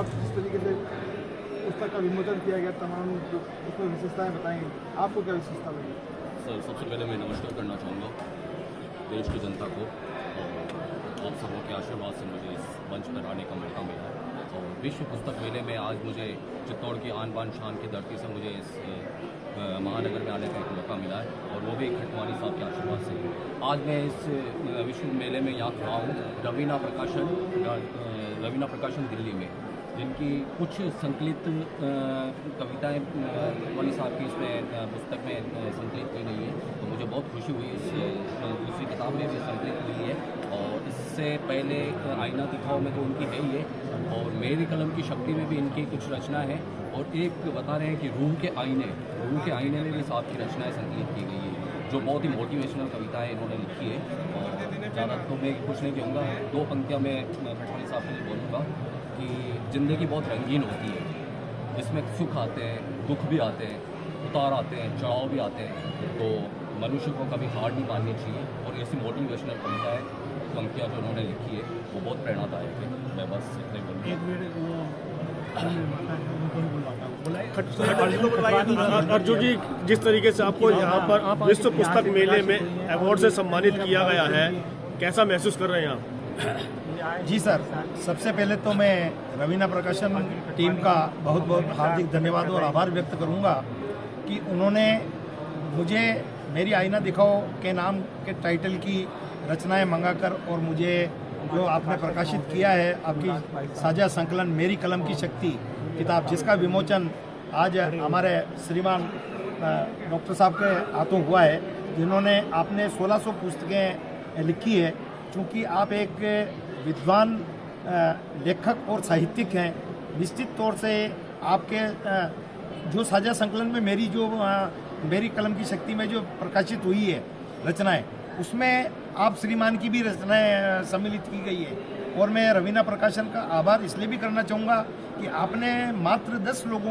आप जिस तरीके से पुस्तक का विमोचन किया गया, तमाम जो उसमें विशेषताएं बताएंगे, आपको क्या विशेषता लगी? सर, सबसे पहले मैं नमस्कार करना चाहूँगा देश की जनता को, और आप सबों के आशीर्वाद से मुझे इस मंच पर आने का मौका मिला। और विश्व पुस्तक मेले में आज मुझे चित्तौड़ की आन बान शान की धरती से मुझे इस महानगर में आने का एक मौका मिला है, और वो भी खटवानी साहब के आशीर्वाद से। आज मैं इस विश्व मेले में यहाँ खड़ा हूँ रवीना प्रकाशन दिल्ली में, जिनकी कुछ संकलित कविताएं खटवानी साहब की इसमें पुस्तक में संकलित की गई है। तो मुझे बहुत खुशी हुई, इस दूसरी किताब में भी संकलित हुई है। और इससे पहले आईना दिखाओ में तो उनकी है ही है, और मेरी कलम की शक्ति में भी इनकी कुछ रचना है। और एक बता रहे हैं कि रूह के आईने में भी साहब की रचनाएं संकलित की गई है, जो बहुत ही मोटिवेशनल कविताएं इन्होंने लिखी है। और ज़्यादा तो मैं कुछ नहीं कहूँगा, दो पंक्तियाँ मैं खटवानी साहब के लिए बोलूँगा कि ज़िंदगी बहुत रंगीन होती है, इसमें सुख आते हैं, दुख भी आते हैं, उतार आते हैं, चढ़ाव भी आते हैं। तो मनुष्य को कभी हार नहीं माननी चाहिए। और ऐसी मोटिवेशनल पंक्तियाँ जो उन्होंने लिखी है वो बहुत प्रेरणादायक है। मैं बस इतने बोलूँगा। अर्जुन जी, जिस तरीके से आपको यहाँ पर विश्व पुस्तक मेले में अवार्ड से सम्मानित किया गया है, कैसा महसूस कर रहे हैं आप? जी सर, सबसे पहले तो मैं रवीना प्रकाशन टीम का बहुत बहुत हार्दिक धन्यवाद और आभार व्यक्त करूंगा कि उन्होंने मुझे मेरी आईना दिखाओ के नाम के टाइटल की रचनाएं मंगाकर, और मुझे जो आपने प्रकाशित किया है आपकी साझा संकलन मेरी कलम की शक्ति किताब, जिसका विमोचन आज हमारे श्रीमान डॉक्टर साहब के हाथों हुआ है, जिन्होंने आपने 1600 पुस्तकें लिखी है। चूँकि आप एक विद्वान लेखक और साहित्यिक हैं, निश्चित तौर से आपके जो साझा संकलन में मेरी कलम की शक्ति में जो प्रकाशित हुई है रचनाएं, उसमें आप श्रीमान की भी रचनाएं सम्मिलित की गई है। और मैं रवीना प्रकाशन का आभार इसलिए भी करना चाहूँगा कि आपने मात्र 10 लोगों